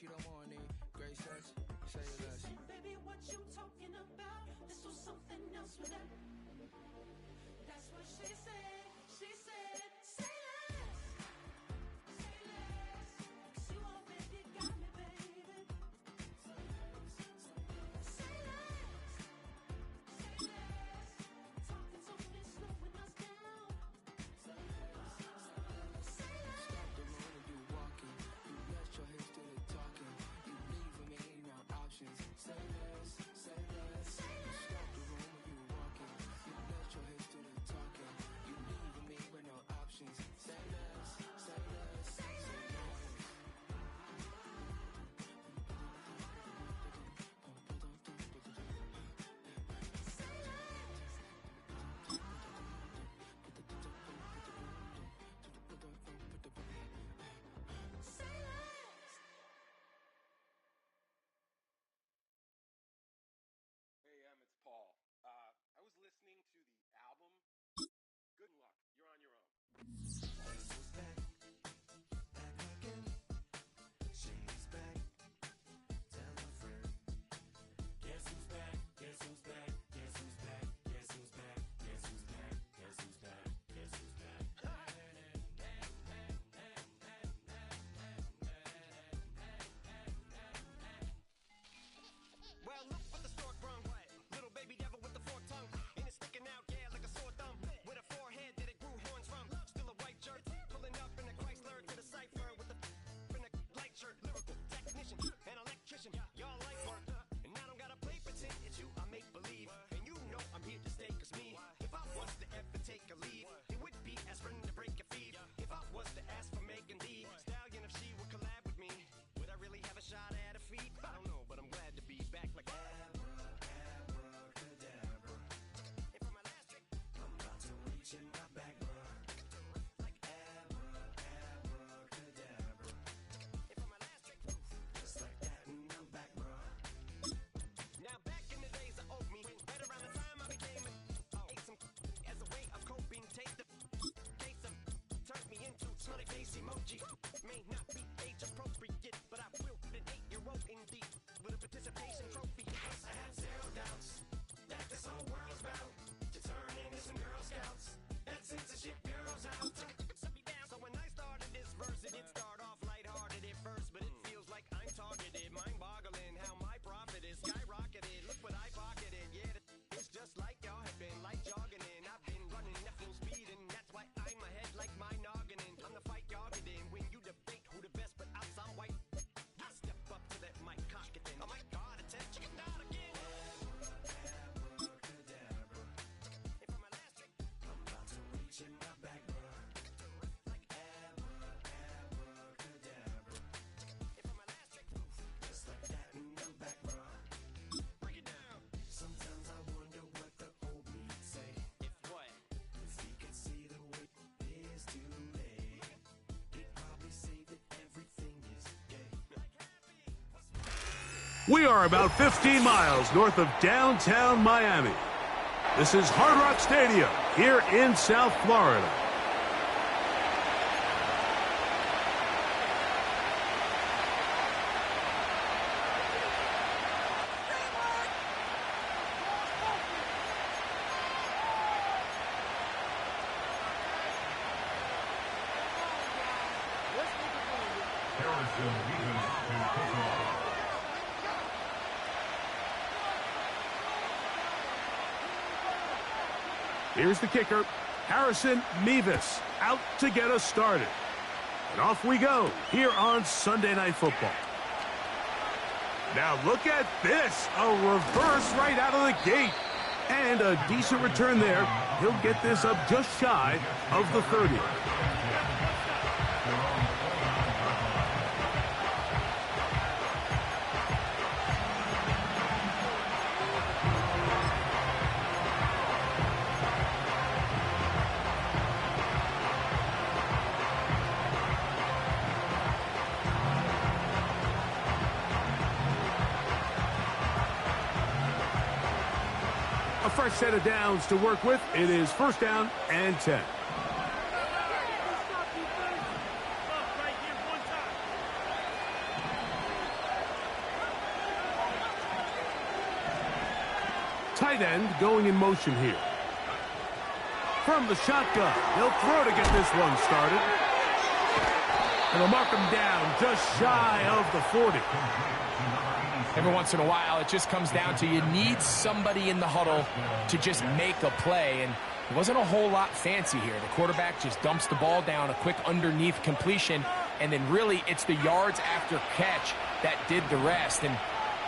she don't want any great sex, say less. Baby, what you talking about? This was something else with that. That's what she said. She said, say less. Say less. 'Cause you already got me, baby. Say less. Say less. Talking so this slowing us down. Say less. Say less. Stop the room when you walking. You let your hips do the talking. You leaving me no options. Say less, say less. Stop the room when you walking. You let your hips do the talking. You leaving me with no options. Say less, say less, say less. Hey, it's Paul. I was listening to the album. Good luck. You're on your own. She's back. Tell a friend. Guess who's back? Guess who's back? Guess who's back? Guess who's back? Guess who's back? Guess who's back? Guess who's back? Well, look what the stork brung. Little baby devil with the forked tongue. And it's sticking out, yeah, like a sore thumb. With a forehead that it grew horns from. Still a white shirt. Pulling up in a Chrysler to the cipher with the in a light shirt. Lyrical technician, an electrician. Y'all like work. And I don't gotta play pretend. It's you, I make believe. And you know I'm here to stay, 'cause me, if I was to ever take a leave, it would be aspirin to break a feed. If I was to ask for Megan Thee Stallion, if she would collab with me, would I really have a shot at a feat? I don't know, but I'm glad to be back like Abracadabra. And for my last trick, I'm about to reach in my back, bruh. Like abracadabra. and for my last trick, Just like that, and I'm back, bruh. now back in the days I owed me, right around the time I became ate some as a way of coping. Take the case of turned me into smiley face emoji. May not be age appropriate, but I will an 8-year-old indeed with a participation trophy. I have zero doubts that this whole world's bound to turn into some Girl Scouts. That censorship bureau's out. Set me down. So when I started this verse, it did start off lighthearted at first, but it feels like I'm targeted. Mind-boggling how my profit is skyrocketed. Look what I pocketed. Yeah, it's just like y'all have been like jogging in. I've been running at full speed, and that's why I'm ahead like my noggin. I'm the fight y'all get in when you debate who the best, but I'm some white. I step up to that mic, cock it then. Oh my God, attention, not again. Abracadabra. And for my last trick, I'm about to reach in my back, bruh. Like abracadabra. and for my last trick, Just like that, and I'm back, bruh. break it down. Sometimes I wonder what the old me'd say. If what? If he could see the way it is today, he'd probably say that everything is gay. We are about 15 miles north of downtown Miami. This is Hard Rock Stadium here in South Florida. Here's the kicker, Harrison Mevis, out to get us started. And off we go here on Sunday Night Football. Now look at this, a reverse right out of the gate. And a decent return there. He'll get this up just shy of the 30. A fresh set of downs to work with. It is first down and 10. tight end going in motion here. From the shotgun, he'll throw to get this one started. And they'll mark him down just shy of the 40. Every once in a while, it just comes down to you need somebody in the huddle to just make a play. And it wasn't a whole lot fancy here. The quarterback just dumps the ball down, a quick underneath completion, and then really it's the yards after catch that did the rest. And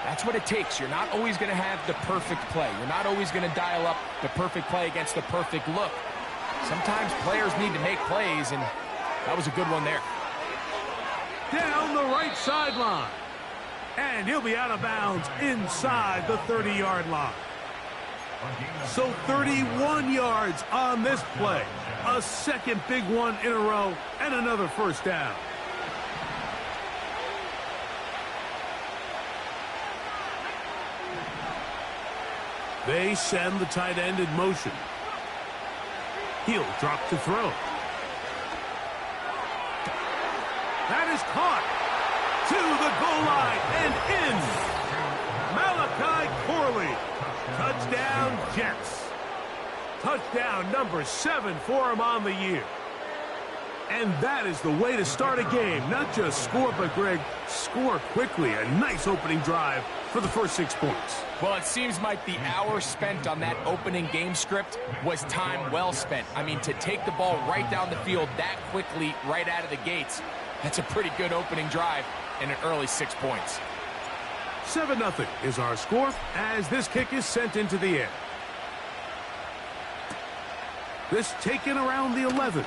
that's what it takes. You're not always going to have the perfect play. You're not always going to dial up the perfect play against the perfect look. Sometimes players need to make plays, and that was a good one there. Down the right sideline. And he'll be out of bounds inside the 30-yard line. So 31 yards on this play. A second big one in a row and another first down. They send the tight end in motion. He'll drop to throw. That is caught to the goal line and in. Malachi Corley. Touchdown, Jets. Touchdown number 7 for him on the year. And that is the way to start a game. Not just score, but, Greg, score quickly. A nice opening drive for the first 6 points. Well, it seems like the hour spent on that opening game script was time well spent. I mean, to take the ball right down the field that quickly right out of the gates, that's a pretty good opening drive and an early 6 points. 7-0 is our score as this kick is sent into the air. This taken around the 11.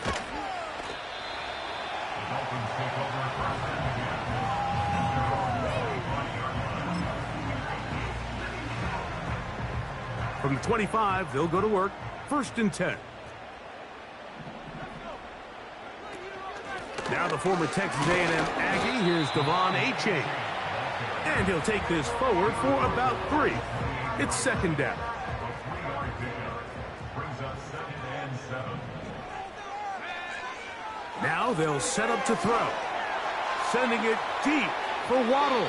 From the 25, they'll go to work. 1st and 10. Now the former Texas A&M Aggie. Here's Devon Achane. And he'll take this forward for about 3. It's 2nd down. Now they'll set up to throw. Sending it deep for Waddle.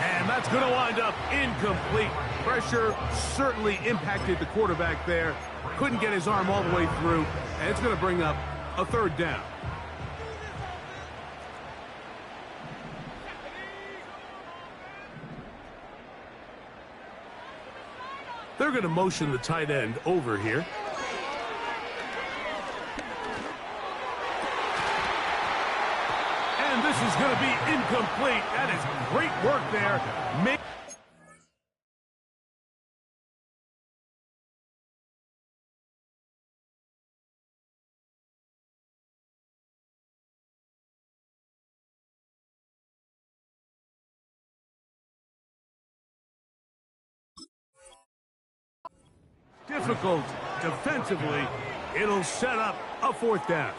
And that's going to wind up incomplete. Pressure certainly impacted the quarterback there. Couldn't get his arm all the way through. And it's going to bring up a 3rd down. They're going to motion the tight end over here. And this is going to be incomplete. That is great work there. Difficult defensively. It'll set up a 4th down.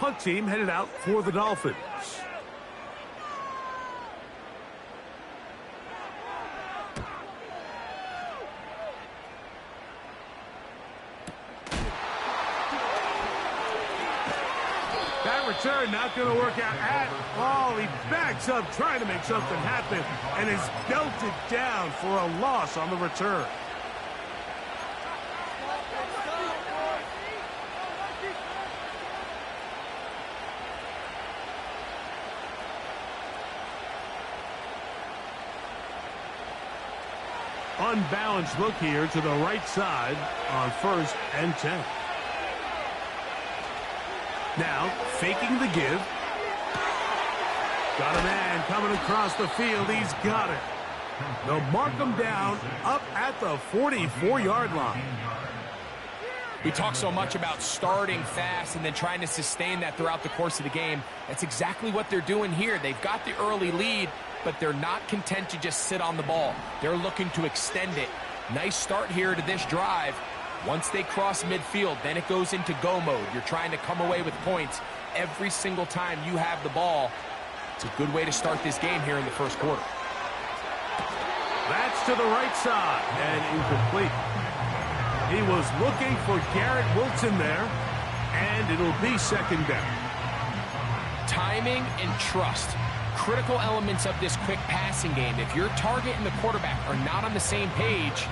Punt team headed out for the Dolphins. That return not going to work out at all. He backs up trying to make something happen and is belted down for a loss on the return. Unbalanced look here to the right side on 1st and 10. Now, faking the give. Got a man coming across the field. He's got it. They'll mark him down up at the 44-yard line. We talk so much about starting fast and then trying to sustain that throughout the course of the game. That's exactly what they're doing here. They've got the early lead, but they're not content to just sit on the ball. They're looking to extend it. Nice start here to this drive. Once they cross midfield, then it goes into go mode. You're trying to come away with points every single time you have the ball. It's a good way to start this game here in the first quarter. That's to the right side and incomplete. He was looking for Garrett Wilson there, and it'll be 2nd down. Timing and trust. Critical elements of this quick passing game. If your target and the quarterback are not on the same page,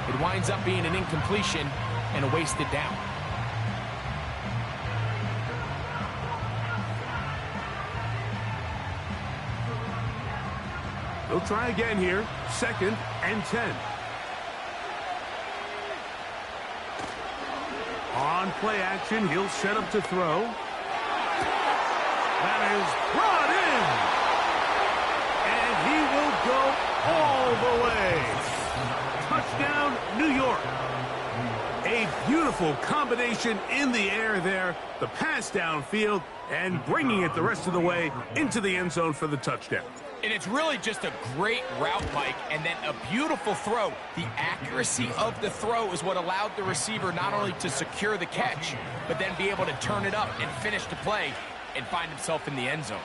It winds up being an incompletion and a wasted down. They'll try again here. 2nd and 10. On play action, he'll set up to throw. That is brought in. And he will go all the way. Touchdown, New York. A beautiful combination in the air there. The pass downfield and bringing it the rest of the way into the end zone for the touchdown. And it's really just a great route, Mike, and then a beautiful throw. The accuracy of the throw is what allowed the receiver not only to secure the catch, but then be able to turn it up and finish the play and find himself in the end zone.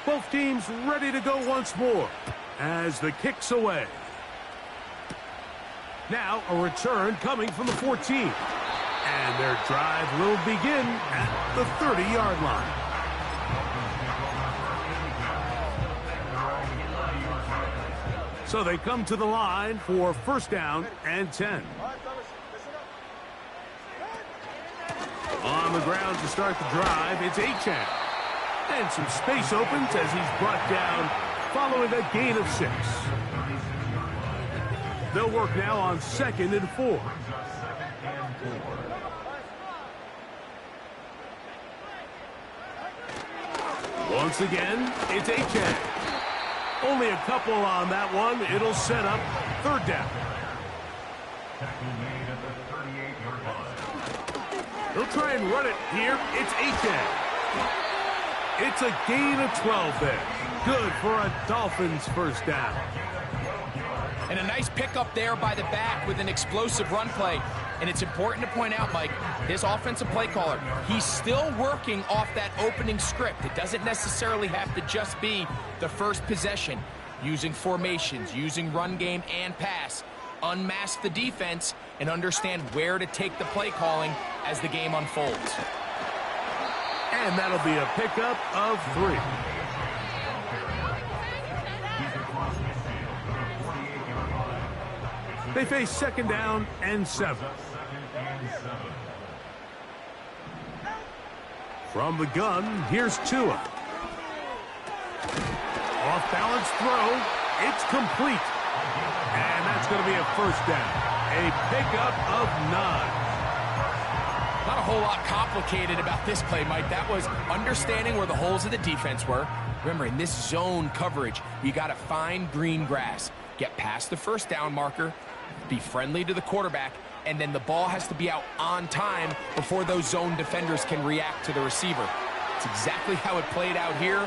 Both teams ready to go once more as the kick's away. Now a return coming from the 14. And their drive will begin at the 30-yard line. So they come to the line for 1st down and 10. On the ground to start the drive, it's Achane. And some space opens as he's brought down following a gain of 6. They'll work now on 2nd and 4. Once again, it's Achane. Only a couple on that one. It'll set up 3rd down. They'll try and run it here. It's Achane. It's a gain of 12 there. Good for a Dolphins 1st down. And a nice pickup there by the back with an explosive run play. And it's important to point out, Mike, this offensive play caller, he's still working off that opening script. It doesn't necessarily have to just be the first possession. Using formations, using run game and pass. Unmask the defense and understand where to take the play calling as the game unfolds. And that'll be a pickup of 3. They face 2nd down and 7. From the gun, here's Tua. Off-balance throw. It's complete. And that's going to be a 1st down. A pickup of 9. Not a whole lot complicated about this play, Mike. That was understanding where the holes of the defense were. Remember, in this zone coverage, you got to find green grass. Get past the 1st down marker. Be friendly to the quarterback, and then the ball has to be out on time before those zone defenders can react to the receiver. It's exactly how it played out here.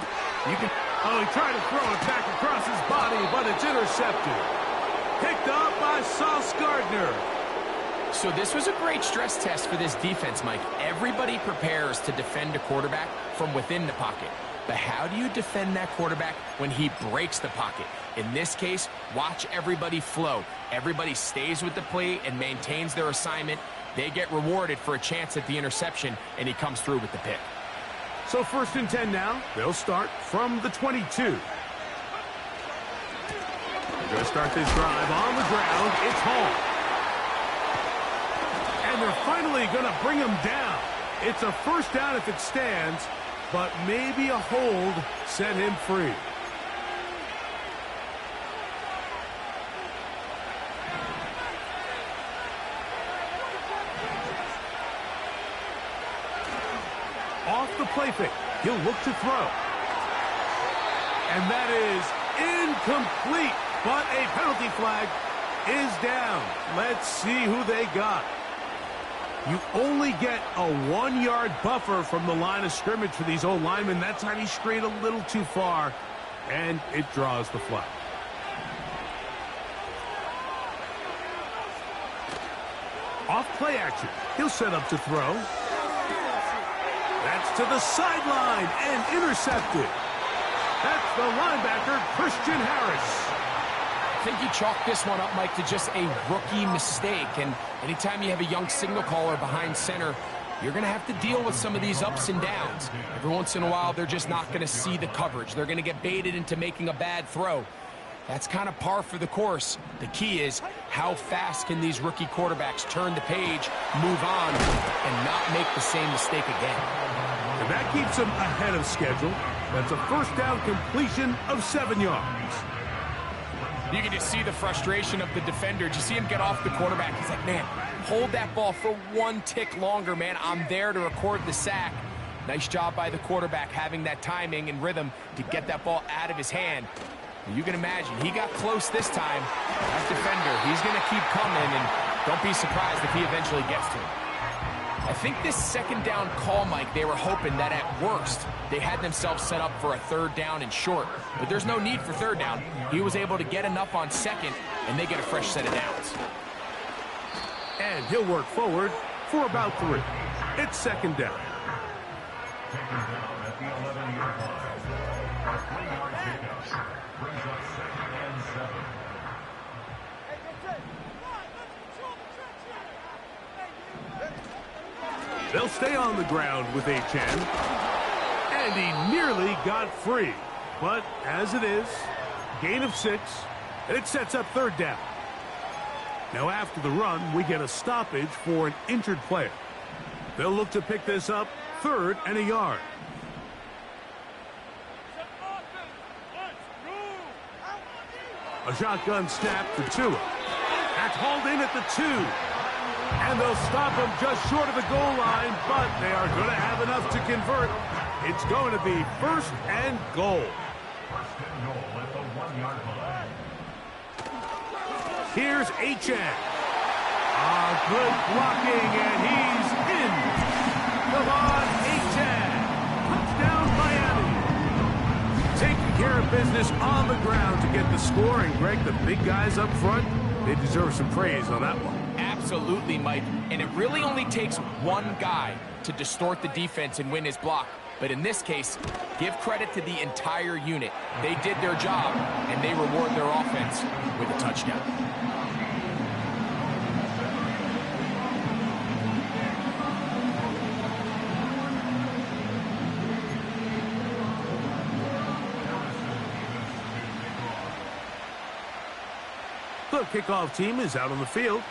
You can. Oh, he tried to throw it back across his body, but it's intercepted. Picked up by Sauce Gardner. So this was a great stress test for this defense, Mike. Everybody prepares to defend a quarterback from within the pocket. But how do you defend that quarterback when he breaks the pocket? In this case, watch everybody flow. Everybody stays with the play and maintains their assignment. They get rewarded for a chance at the interception, and he comes through with the pick. So 1st and 10 now. They'll start from the 22. They're going to start this drive on the ground. It's Hall. And they're finally going to bring him down. It's a 1st down if it stands, but maybe a hold set him free. Off the play fake, he'll look to throw. And that is incomplete, but a penalty flag is down. Let's see who they got. You only get a 1-yard buffer from the line of scrimmage for these old linemen. That time he strayed a little too far, and it draws the flag. Off play action, he'll set up to throw. That's to the sideline and intercepted. That's the linebacker, Christian Harris. I think you chalk this one up, Mike, to just a rookie mistake. And anytime you have a young signal caller behind center, you're going to have to deal with some of these ups and downs. Every once in a while, they're just not going to see the coverage. They're going to get baited into making a bad throw. That's kind of par for the course. The key is how fast can these rookie quarterbacks turn the page, move on, and not make the same mistake again. And that keeps them ahead of schedule. That's a first down completion of 7 yards. You can just see the frustration of the defender. You see him get off the quarterback. He's like, man, hold that ball for one tick longer, man. I'm there to record the sack. Nice job by the quarterback having that timing and rhythm to get that ball out of his hand. You can imagine, he got close this time. That defender, he's going to keep coming, and don't be surprised if he eventually gets to him. I think this second down call, Mike, they were hoping that at worst, they had themselves set up for a third down and short. But there's no need for third down. He was able to get enough on second, and they get a fresh set of downs. And he'll work forward for about 3. It's second down. At the 11-yard line. A 3-yard pickup brings up 2nd and 7. They'll stay on the ground with HN. And he nearly got free. But as it is, gain of 6, and it sets up third down. Now after the run, we get a stoppage for an injured player. They'll look to pick this up 3rd and a yard. A shotgun snap to Tua. That's hauled in at the 2. And they'll stop him just short of the goal line, but they are going to have enough to convert. It's going to be 1st and goal. 1st and goal at the 1-yard line. Here's HN. Good blocking, and he's in. Come on, HN. Touchdown, Miami. Taking care of business on the ground to get the score. And, Greg, the big guys up front, they deserve some praise on that one. Absolutely, Mike. And it really only takes one guy to distort the defense and win his block. But in this case, give credit to the entire unit. They did their job, and they reward their offense with a touchdown. The kickoff team is out on the field,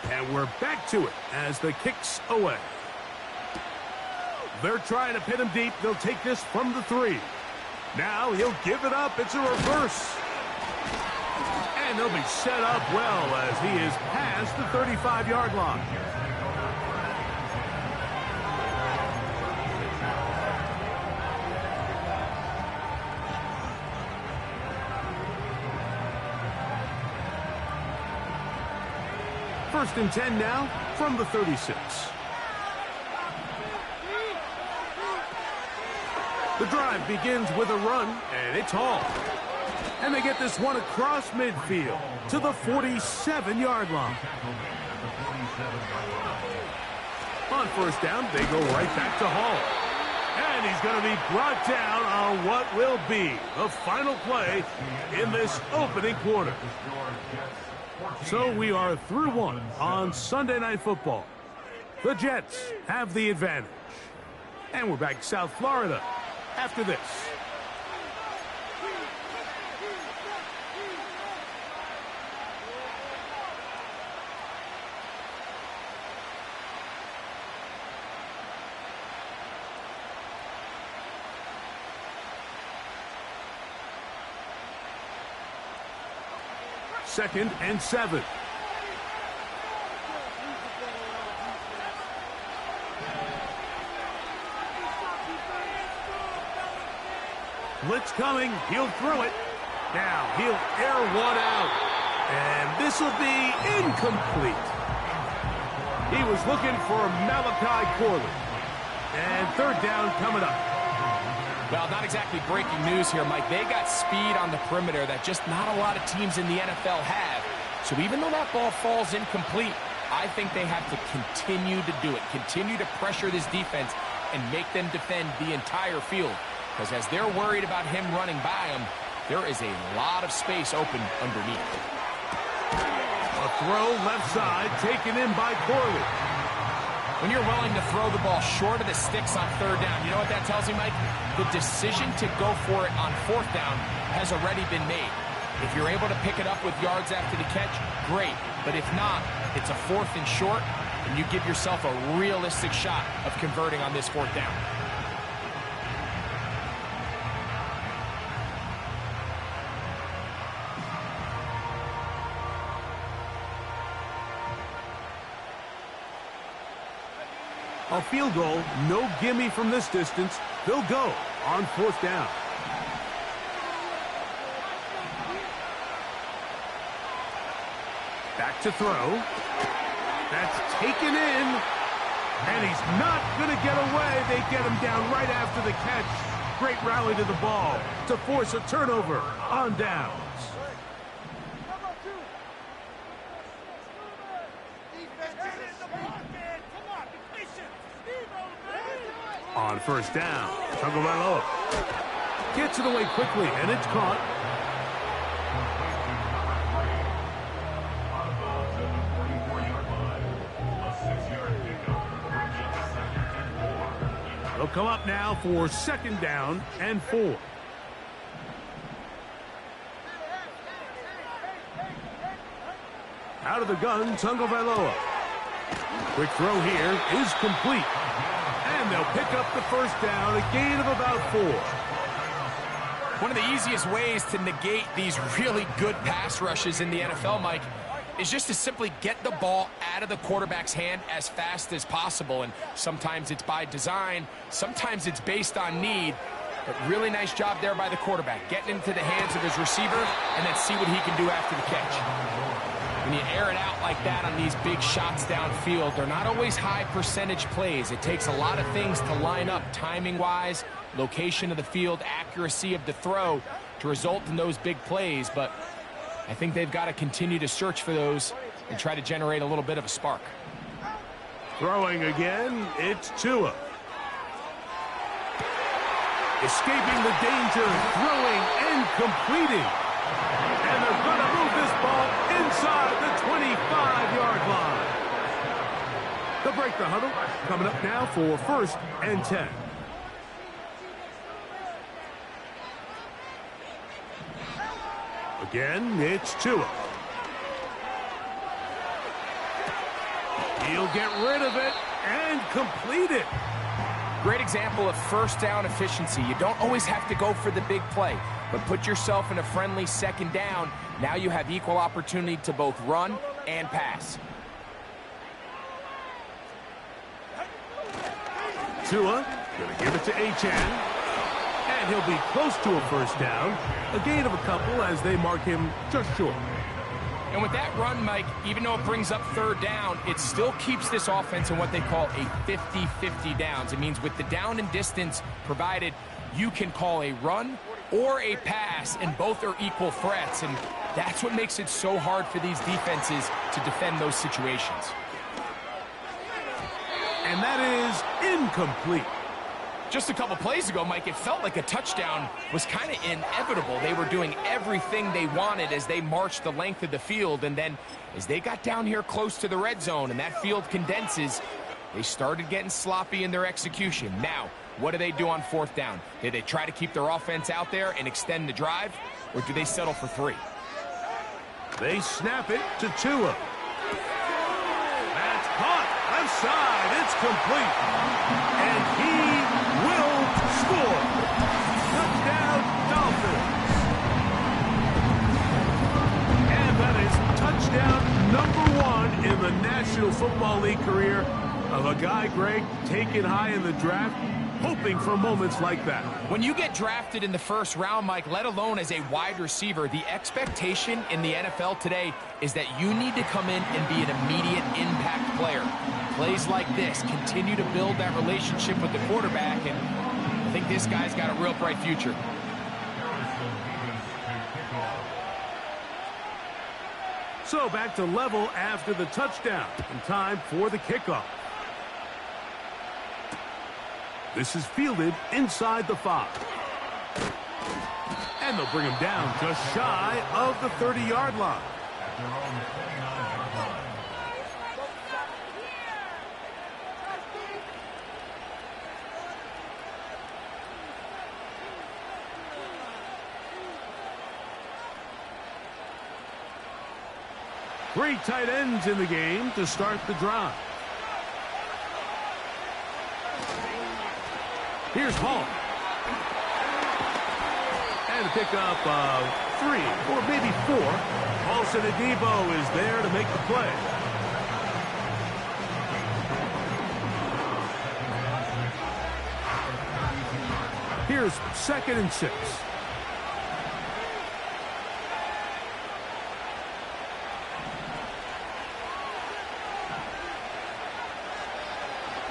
and we're back to it as the kick's away. They're trying to pin him deep. They'll take this from the 3. Now he'll give it up. It's a reverse. And they'll be set up well as he is past the 35-yard line. First and 10 now from the 36. The drive begins with a run, and it's hauled. And they get this one across midfield to the 47-yard line. On first down, they go right back to Hall. And he's going to be brought down on what will be the final play in this opening quarter. So we are through 1 on Sunday Night Football. The Jets have the advantage. And we're back to South Florida after this. Second and 7. Blitz coming. He'll throw it. Now he'll air one out. And this will be incomplete. He was looking for Malachi Corley. And third down coming up. Well, not exactly breaking news here, Mike. They got speed on the perimeter that just not a lot of teams in the NFL have. So even though that ball falls incomplete, I think they have to continue to do it. Continue to pressure this defense and make them defend the entire field. Because as they're worried about him running by them, there is a lot of space open underneath. A throw left side taken in by Corley. When you're willing to throw the ball short of the sticks on third down, you know what that tells you, Mike? The decision to go for it on fourth down has already been made. If you're able to pick it up with yards after the catch, great. But if not, it's a 4th and short, and you give yourself a realistic shot of converting on this 4th down. A field goal, no gimme from this distance. They'll go on 4th down. Back to throw. That's taken in. And he's not going to get away. They get him down right after the catch. Great rally to the ball to force a turnover on downs. On 1st down, Tagovailoa gets it away quickly, and it's caught. They'll come up now for 2nd down and 4. Out of the gun, Tagovailoa. Quick throw here is complete. And they'll pick up the 1st down, a gain of about 4. One of the easiest ways to negate these really good pass rushes in the NFL, Mike, is just to simply get the ball out of the quarterback's hand as fast as possible. And sometimes it's by design, sometimes it's based on need. But really nice job there by the quarterback, getting into the hands of his receiver and then see what he can do after the catch. When you air it out like that on these big shots downfield, they're not always high percentage plays. It takes a lot of things to line up timing-wise, location of the field, accuracy of the throw to result in those big plays. But I think they've got to continue to search for those and try to generate a little bit of a spark. Throwing again, it's Tua. Escaping the danger, throwing and completing. And they're going to move this ball inside the 25-yard line. They'll break the huddle. Coming up now for 1st and 10. Again, it's Tua. He'll get rid of it and complete it. Great example of 1st down efficiency. You don't always have to go for the big play, but put yourself in a friendly 2nd down. Now you have equal opportunity to both run and pass. Tua going to give it to Achane. And he'll be close to a 1st down. A gain of a couple as they mark him just short. And with that run, Mike, even though it brings up 3rd down, it still keeps this offense in what they call a 50-50 downs. It means with the down and distance provided, you can call a run or a pass, and both are equal threats. And that's what makes it so hard for these defenses to defend those situations. And that is incomplete. Just a couple plays ago, Mike, it felt like a touchdown was kind of inevitable. They were doing everything they wanted as they marched the length of the field, and then as they got down here close to the red zone and that field condenses, they started getting sloppy in their execution. Now, what do they do on 4th down? Do they try to keep their offense out there and extend the drive, or do they settle for 3? They snap it to Tua. That's caught. Left side. It's complete. And he will score. Touchdown, Dolphins. And that is touchdown number 1 in the National Football League career of a guy, Greg, taken high in the draft, hoping for moments like that. When you get drafted in the 1st round, Mike, let alone as a wide receiver, the expectation in the NFL today is that you need to come in and be an immediate impact player. Plays like this continue to build that relationship with the quarterback, and I think this guy's got a real bright future. So back to level after the touchdown, and time for the kickoff. This is fielded inside the 5. And they'll bring him down just shy of the 30-yard line. Three tight ends in the game to start the drive. Here's Hall. And a pickup of 3 or maybe 4. Paulson Adebo is there to make the play. Here's 2nd and 6.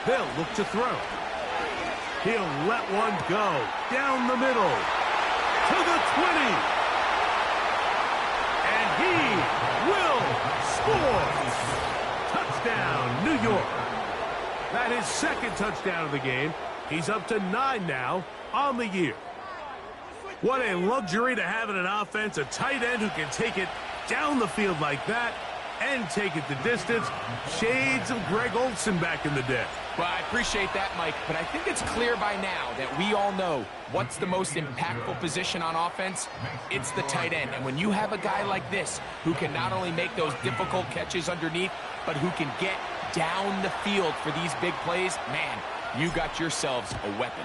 They'll look to throw. He'll let one go down the middle to the 20. And he will score. Touchdown, New York. That is 2nd touchdown of the game. He's up to 9 now on the year. What a luxury to have in an offense, a tight end who can take it down the field like that and take it the distance. Shades of Greg Olsen back in the day. Well, I appreciate that, Mike, but I think it's clear by now that we all know what's the most impactful position on offense. It's the tight end. And when you have a guy like this who can not only make those difficult catches underneath, but who can get down the field for these big plays, man, you got yourselves a weapon.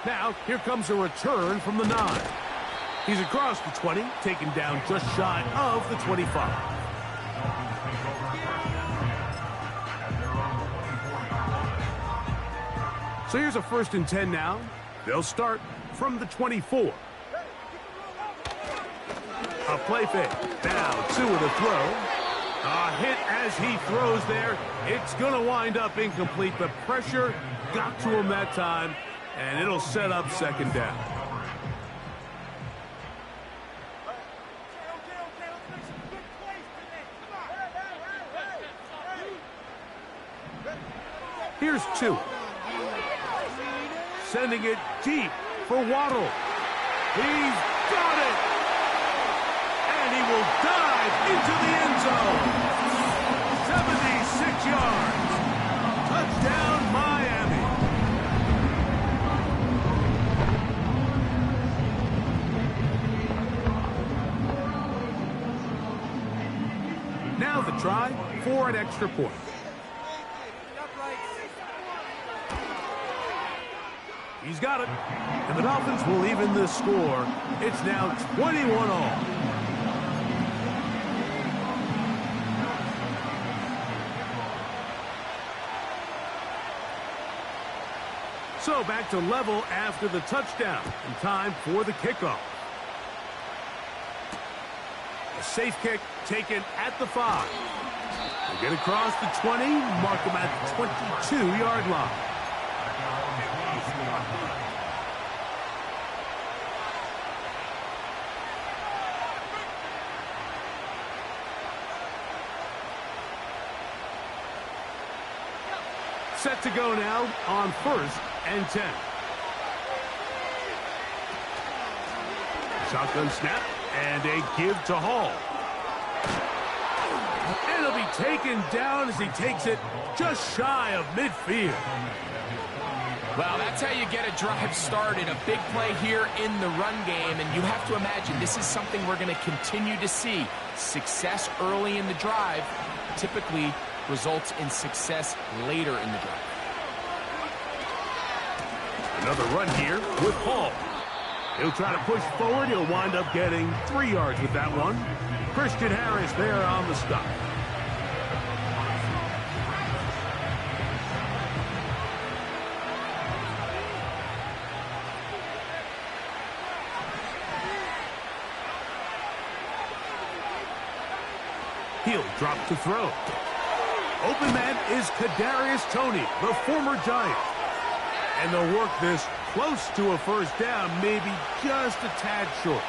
Now, here comes a return from the 9. He's across the 20, taken down just shy of the 25. So here's a 1st and 10 now. They'll start from the 24. A play fake. Now 2 with a throw. A hit as he throws there. It's going to wind up incomplete. The pressure got to him that time, and it'll set up 2nd down. Here's 2. Sending it deep for Waddle. He's got it! And he will dive into the end zone. 76 yards. Touchdown, Miami. Now the try for an extra point. He's got it. And the Dolphins will even the score. It's now 21-all. So back to level after the touchdown. And time for the kickoff. A safe kick taken at the 5. They'll get across the 20, mark them at the 22-yard line. Set to go now on 1st and 10. Shotgun snap and a give to Hall. And he'll be taken down as he takes it just shy of midfield. Well, that's how you get a drive started. A big play here in the run game, and you have to imagine this is something we're going to continue to see. Success early in the drive typically results in success later in the drive. Another run here with Hall. He'll try to push forward. He'll wind up getting 3 yards with that one. Christian Harris there on the stop. He'll drop to throw. Open man is Kadarius Toney, the former Giant. And they'll work this close to a 1st down, maybe just a tad short.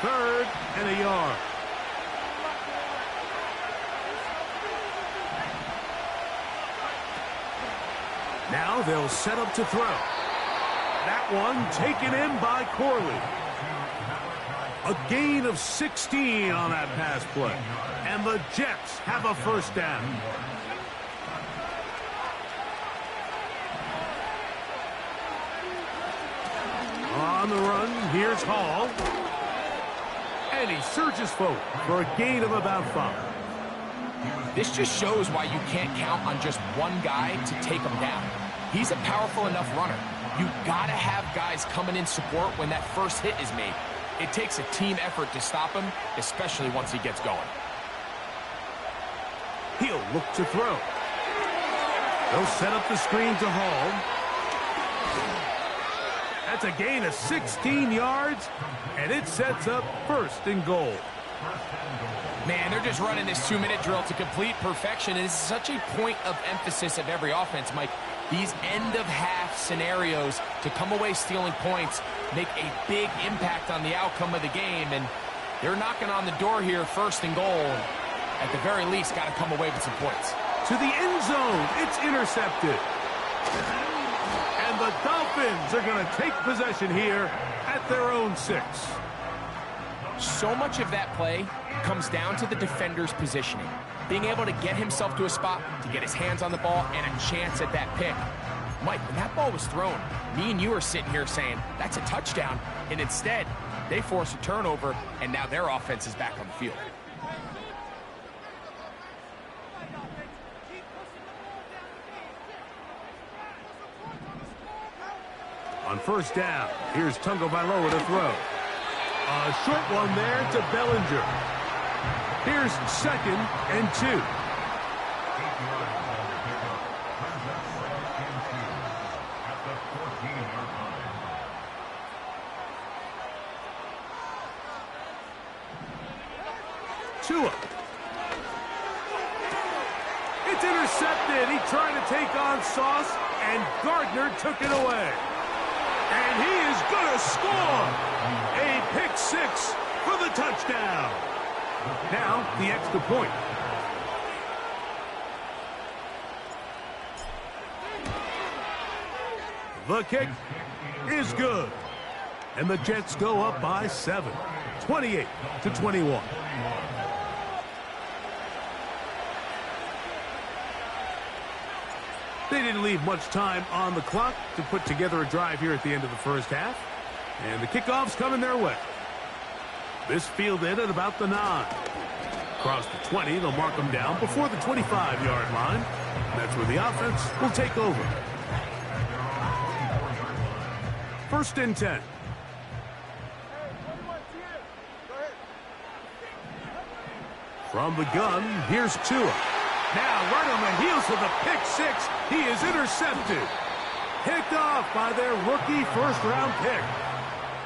3rd and a yard. Now they'll set up to throw. That one taken in by Corley. A gain of 16 on that pass play. And the Jets have a 1st down. On the run, here's Hall. And he surges forward for a gain of about 5. This just shows why you can't count on just one guy to take him down. He's a powerful enough runner. You gotta have guys coming in support when that first hit is made. It takes a team effort to stop him, especially once he gets going. He'll look to throw. They'll set up the screen to Hall. That's a gain of 16 yards, and it sets up 1st and goal. Man, they're just running this 2-minute drill to complete perfection, and it's such a point of emphasis of every offense, Mike. These end-of-half scenarios to come away stealing points make a big impact on the outcome of the game, and they're knocking on the door here, 1st and goal. At the very least, got to come away with some points. To the end zone, it's intercepted. And the Dolphins are going to take possession here at their own 6. So much of that play comes down to the defender's positioning. Being able to get himself to a spot, to get his hands on the ball, and a chance at that pick. Mike, when that ball was thrown, me and you are sitting here saying, that's a touchdown, and instead, they force a turnover, and now their offense is back on the field. On 1st down, here's Tagovailoa to throw. A short one there to Bellinger. Here's 2nd and 2. Tua. It's intercepted. He tried to take on Sauce, and Gardner took it away. And he is going to score. A pick 6 for the touchdown. Now, the extra point. The kick is good. And the Jets go up by 7, 28-21. They didn't leave much time on the clock to put together a drive here at the end of the 1st half. And the kickoff's coming their way. This fielded at about the 9. Across the 20, they'll mark them down before the 25-yard line. That's where the offense will take over. 1st and 10. From the gun, here's Tua. Now, right on the heels of the pick 6, he is intercepted. Picked off by their rookie 1st-round pick.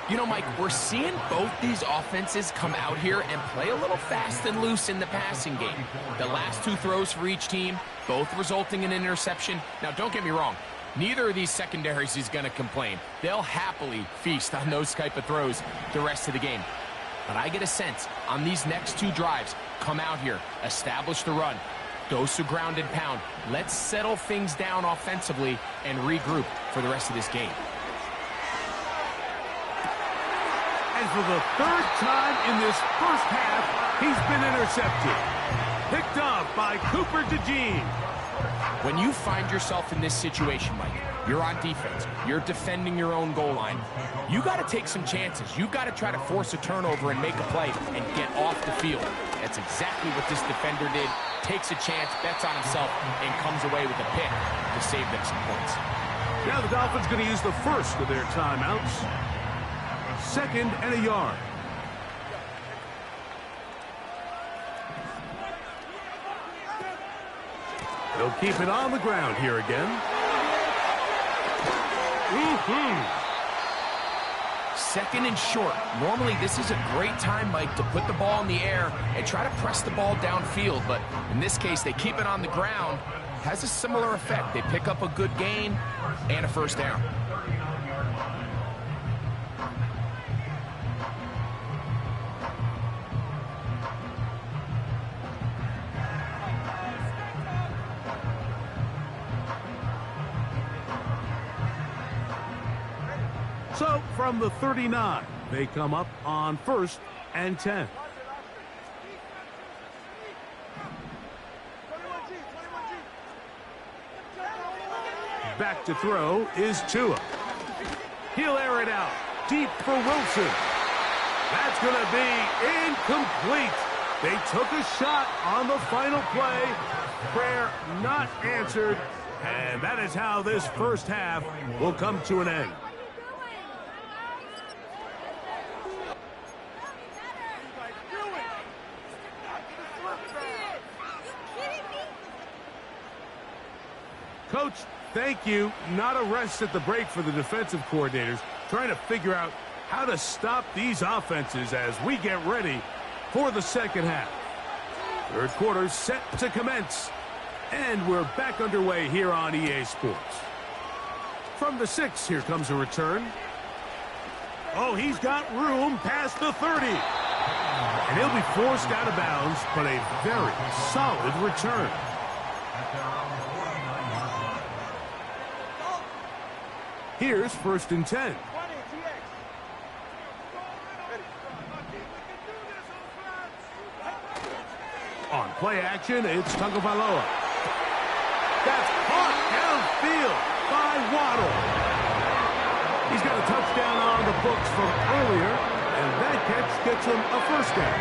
You know, Mike, we're seeing both these offenses come out here and play a little fast and loose in the passing game. The last 2 throws for each team, both resulting in an interception. Now, don't get me wrong. Neither of these secondaries is going to complain. They'll happily feast on those type of throws the rest of the game. But I get a sense on these next 2 drives, come out here, establish the run, dose of ground and pound. Let's settle things down offensively and regroup for the rest of this game. And for the 3rd time in this 1st half, he's been intercepted. Picked off by Cooper DeJean. When you find yourself in this situation, Mike, you're on defense, you're defending your own goal line, you got to take some chances. You got to try to force a turnover and make a play and get off the field. That's exactly what this defender did. Takes a chance, bets on himself, and comes away with a pick to save them some points. Now the Dolphins going to use the first of their timeouts. 2nd and a yard. They'll keep it on the ground here again. 2nd and short. Normally, this is a great time, Mike, to put the ball in the air and try to press the ball downfield. But in this case, they keep it on the ground. Has a similar effect. They pick up a good gain and a 1st down. So, from the 39, they come up on 1st and 10. Back to throw is Tua. He'll air it out deep for Wilson. That's going to be incomplete. They took a shot on the final play. Prayer not answered. And that is how this first half will come to an end. Coach, thank you. Not a rest at the break for the defensive coordinators, trying to figure out how to stop these offenses as we get ready for the second half. Third quarter set to commence. And we're back underway here on EA Sports. From the 6, here comes a return. Oh, he's got room past the 30. And he'll be forced out of bounds, but a very solid return. Here's 1st and 10. On play action, it's Tagovailoa. That's caught downfield by Waddle. He's got a touchdown on the books from earlier, and that catch gets him a first down.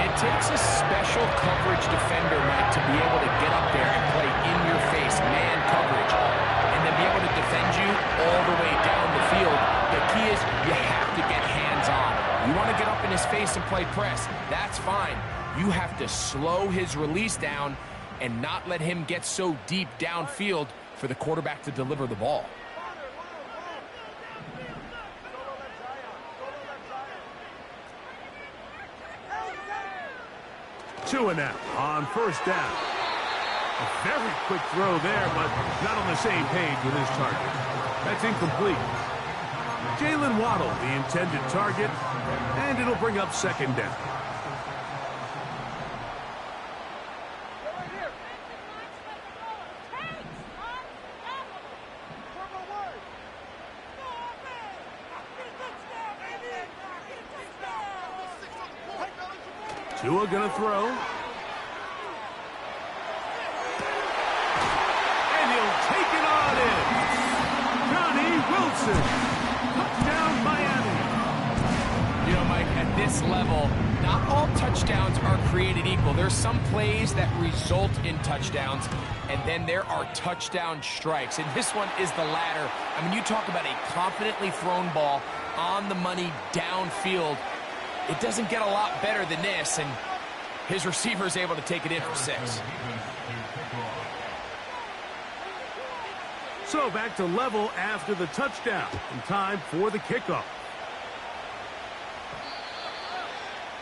It takes a special coverage defender, Mike, to be able to get up there and play in your face, man coverage, and then be able to defend you all the way down the field. The key is you have to get hands-on. You want to get up in his face and play press, that's fine. You have to slow his release down and not let him get so deep downfield for the quarterback to deliver the ball. Two and out on first down. A very quick throw there, but not on the same page with his target. That's incomplete. Jalen Waddle, the intended target, and it'll bring up second down. Tua gonna throw. And he'll take it on in. Johnny Wilson. Touchdown, Miami. You know, Mike, at this level, not all touchdowns are created equal. There's some plays that result in touchdowns, and then there are touchdown strikes. And this one is the latter. I mean, you talk about a confidently thrown ball on the money downfield. It doesn't get a lot better than this, and his receiver is able to take it in for 6. So back to level after the touchdown, and time for the kickoff.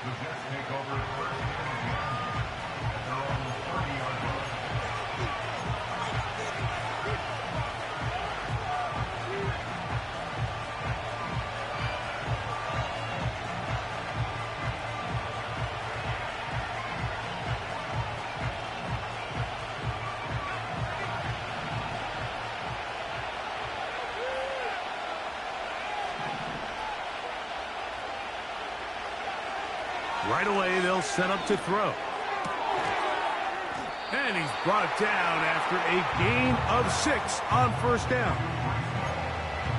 The Jets take over first and 10. They're on the 30-yard line. Right away, they'll set up to throw. And he's brought down after a gain of 6 on first down.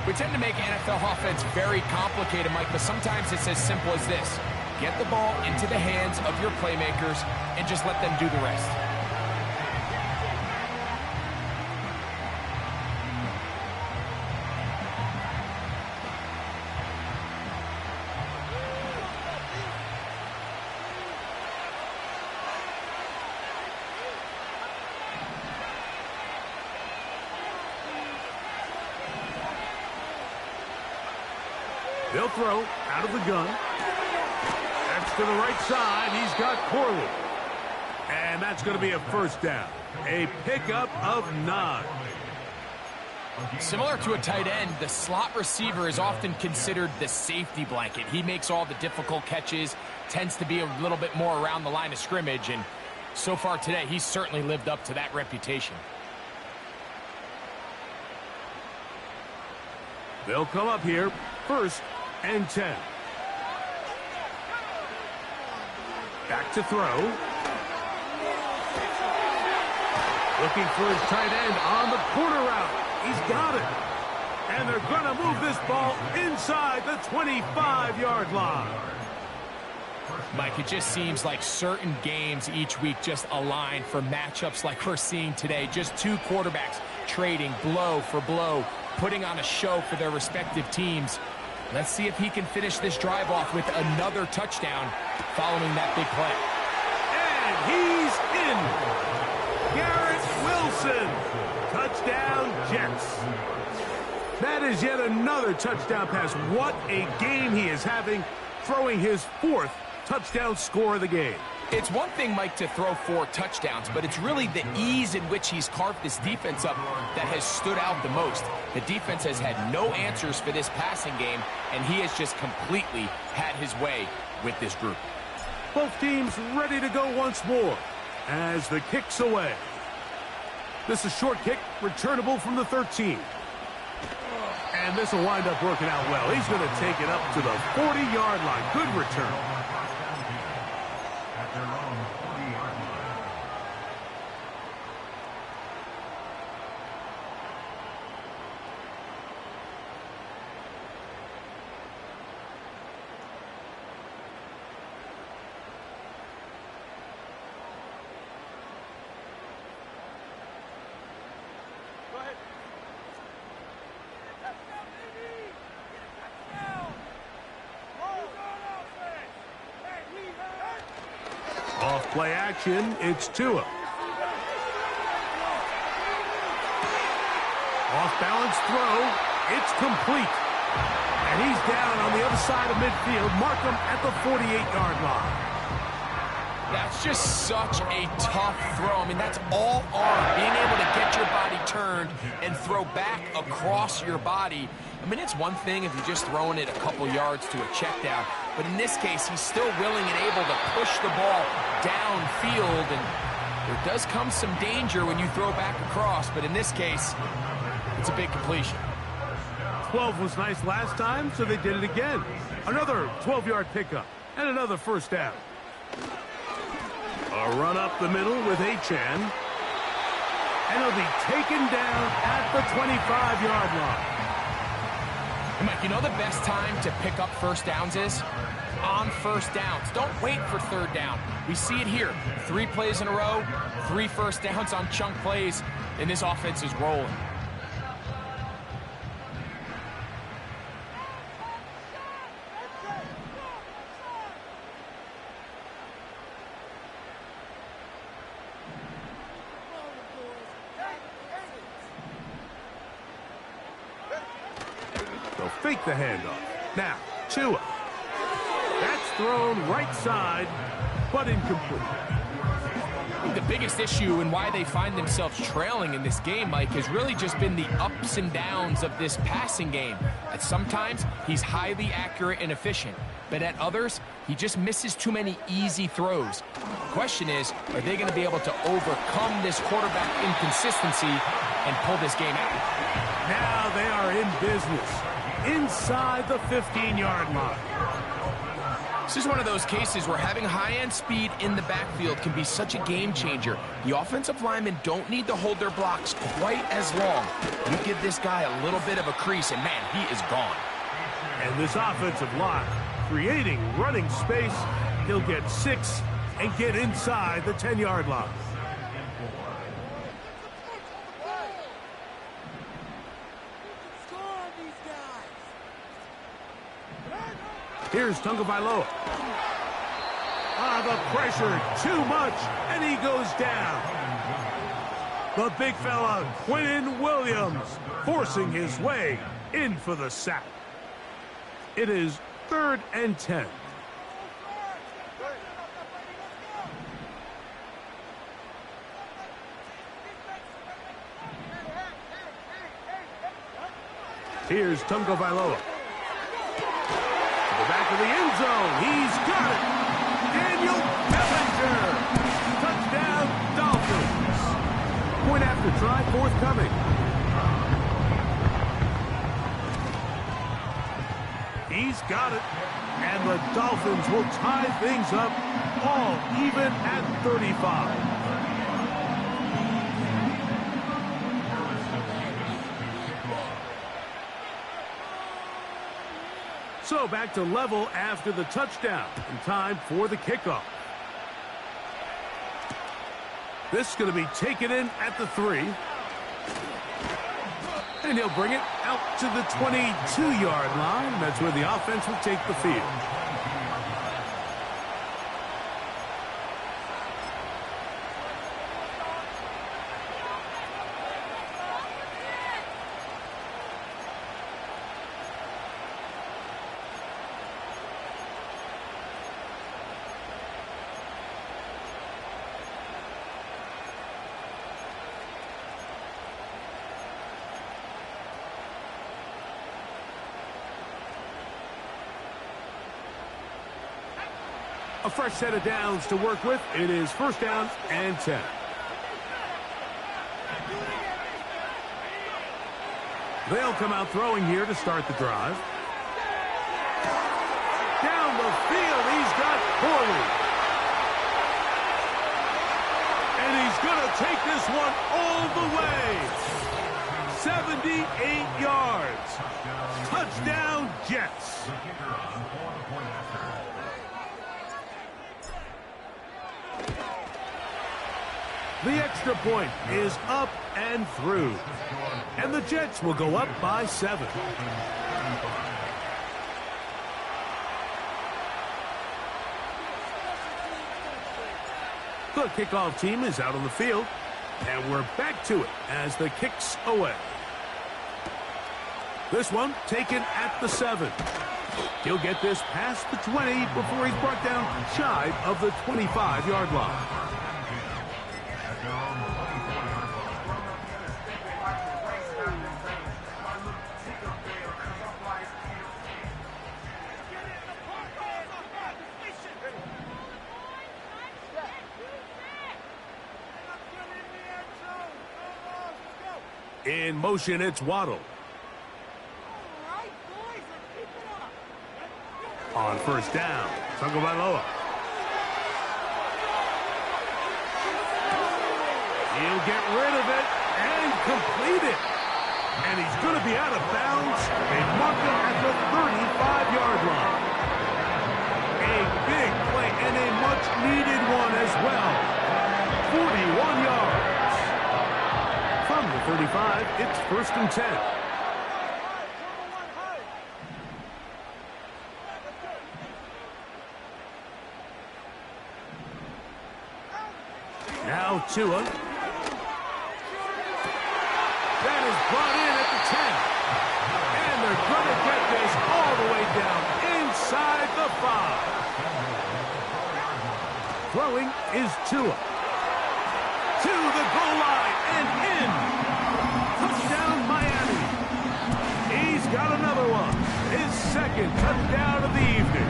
We tend to make NFL offense very complicated, Mike, but sometimes it's as simple as this. Get the ball into the hands of your playmakers and just let them do the rest. They'll throw out of the gun. That's to the right side. He's got Corley. And that's going to be a first down. A pickup of 9. Similar to a tight end, the slot receiver is often considered the safety blanket. He makes all the difficult catches, tends to be a little bit more around the line of scrimmage, and so far today, he's certainly lived up to that reputation. They'll come up here, 1st and 10. Back to throw. Looking for his tight end on the corner route. He's got it. And they're going to move this ball inside the 25-yard line. Mike, it just seems like certain games each week just align for matchups like we're seeing today. Just two quarterbacks trading blow for blow, putting on a show for their respective teams. Let's see if he can finish this drive off with another touchdown following that big play. And he's in. Garrett Wilson. Touchdown, Jets. That is yet another touchdown pass. What a game he is having, throwing his fourth touchdown score of the game. It's one thing, Mike, to throw 4 touchdowns, but it's really the ease in which he's carved this defense up that has stood out the most. The defense has had no answers for this passing game, and he has just completely had his way with this group. Both teams ready to go once more as the kick's away. This is a short kick, returnable from the 13. And this will wind up working out well. He's going to take it up to the 40-yard line. Good return. At their own 40-yard line. Off play action, it's Tua. Off balance throw, it's complete. And he's down on the other side of midfield. Mark him at the 48-yard line. That's just such a tough throw. I mean, that's all arm. Being able to get your body turned and throw back across your body. I mean, it's one thing if you're just throwing it a couple yards to a check down. But in this case, he's still willing and able to push the ball downfield. And there does come some danger when you throw back across. But in this case, it's a big completion. 12 was nice last time, so they did it again. Another 12-yard pickup and another first down. A run up the middle with Achan. And he'll be taken down at the 25-yard line. And Mike, you know the best time to pick up first downs is? On first downs. Don't wait for third down. We see it here. 3 plays in a row, 3 first downs on chunk plays, and this offense is rolling. They'll fake the handoff. Now, Tua. That's thrown right side, but incomplete. I think the biggest issue and why they find themselves trailing in this game, Mike, has really just been the ups and downs of this passing game. At sometimes, he's highly accurate and efficient, but at others, he just misses too many easy throws. The question is, are they going to be able to overcome this quarterback inconsistency and pull this game out? Now they are in business inside the 15-yard line. This is one of those cases where having high-end speed in the backfield can be such a game changer. The offensive linemen don't need to hold their blocks quite as long. You give this guy a little bit of a crease, and man, he is gone. And this offensive line creating running space. He'll get 6 and get inside the 10-yard line. Here's Tagovailoa. The pressure, too much, and he goes down. The big fella, Quinn Williams, forcing his way in for the sack. It is 3rd and 10. Here's Tagovailoa. Back of the end zone. He's got it. Daniel Bellinger. Touchdown, Dolphins. Point after try forthcoming. He's got it. And the Dolphins will tie things up all even at 35. So back to level after the touchdown. And time for the kickoff. This is going to be taken in at the 3. And he'll bring it out to the 22-yard line. That's where the offense will take the field. A fresh set of downs to work with. It is first down and 10. They'll come out throwing here to start the drive. Down the field, he's got Corley. And he's going to take this one all the way. 78 yards. Touchdown, Jets. The extra point is up and through. And the Jets will go up by 7. The kickoff team is out on the field. And we're back to it as the kick's away. This one taken at the 7. He'll get this past the 20 before he's brought down shy of the 25-yard line. In motion, it's Waddle. On first down, Tagovailoa. He'll get rid of it and complete it. And he's going to be out of bounds. They mark him at the 35-yard line. A big play and a much-needed one as well. 41 yards. From the 35, it's first and 10. Now Tua. That is brought in at the 10. And they're going to get this all the way down inside the 5. Throwing is Tua. To the goal line and in. Touchdown, Miami. He's got another one. His second touchdown of the evening.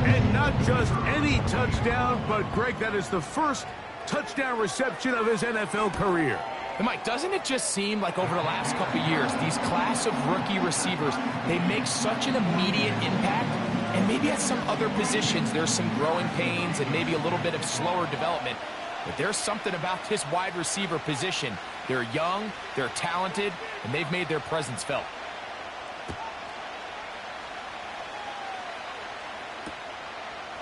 And not just any touchdown, but, Greg, that is the first touchdown reception of his NFL career. And Mike, doesn't it just seem like over the last couple of years, these class of rookie receivers, they make such an immediate impact? And maybe at some other positions, there's some growing pains and maybe a little bit of slower development. But there's something about this wide receiver position. They're young, they're talented, and they've made their presence felt.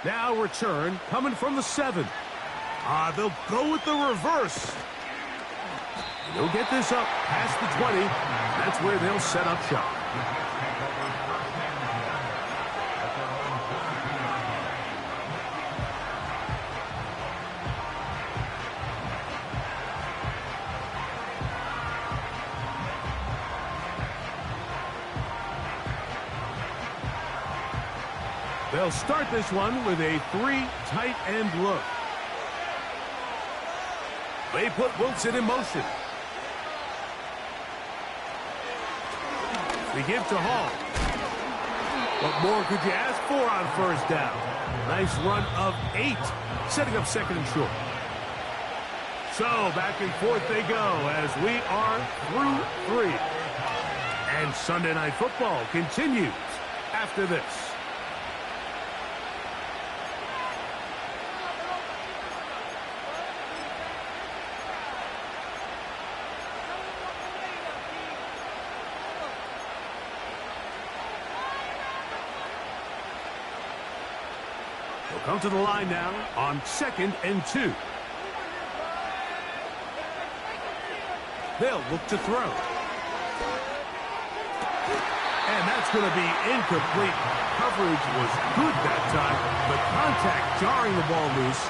Now return coming from the 7. They'll go with the reverse. They'll get this up past the 20. That's where they'll set up shop. They'll start this one with a 3 tight end look. They put Wilson in motion. They give to Hall. What more could you ask for on first down? Nice run of 8, setting up second and short. So back and forth they go as we are through 3. And Sunday Night Football continues after this. Come to the line now on 2nd and 2. They'll look to throw. And that's going to be incomplete. Coverage was good that time. The contact jarring the ball loose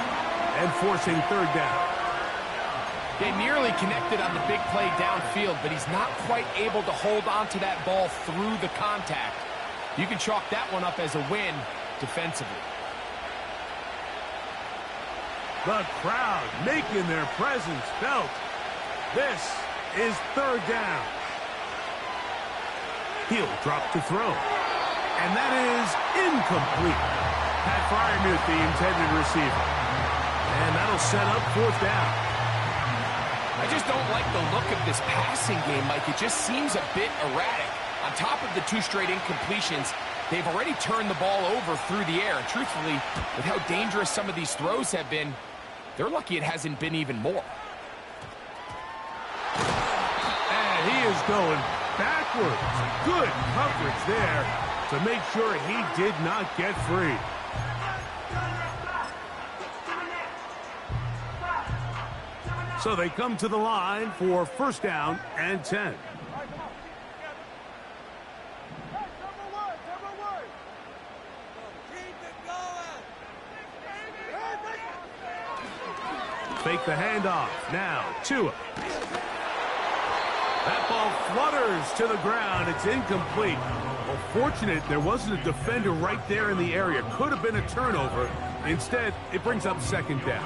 and forcing 3rd down. They nearly connected on the big play downfield, but he's not quite able to hold on to that ball through the contact. You can chalk that one up as a win defensively. The crowd making their presence felt. This is 3rd down. He'll drop to throw. And that is incomplete. Pat Fryermuth, the intended receiver. And that'll set up 4th down. I just don't like the look of this passing game, Mike. It just seems a bit erratic. On top of the 2 straight incompletions, they've already turned the ball over through the air. And truthfully, with how dangerous some of these throws have been, they're lucky it hasn't been even more. And he is going backwards. Good coverage there to make sure he did not get free. So they come to the line for 1st down and 10. Fake the handoff. Now, Tua. That ball flutters to the ground. It's incomplete. Well, fortunate there wasn't a defender right there in the area. Could have been a turnover. Instead, it brings up 2nd down.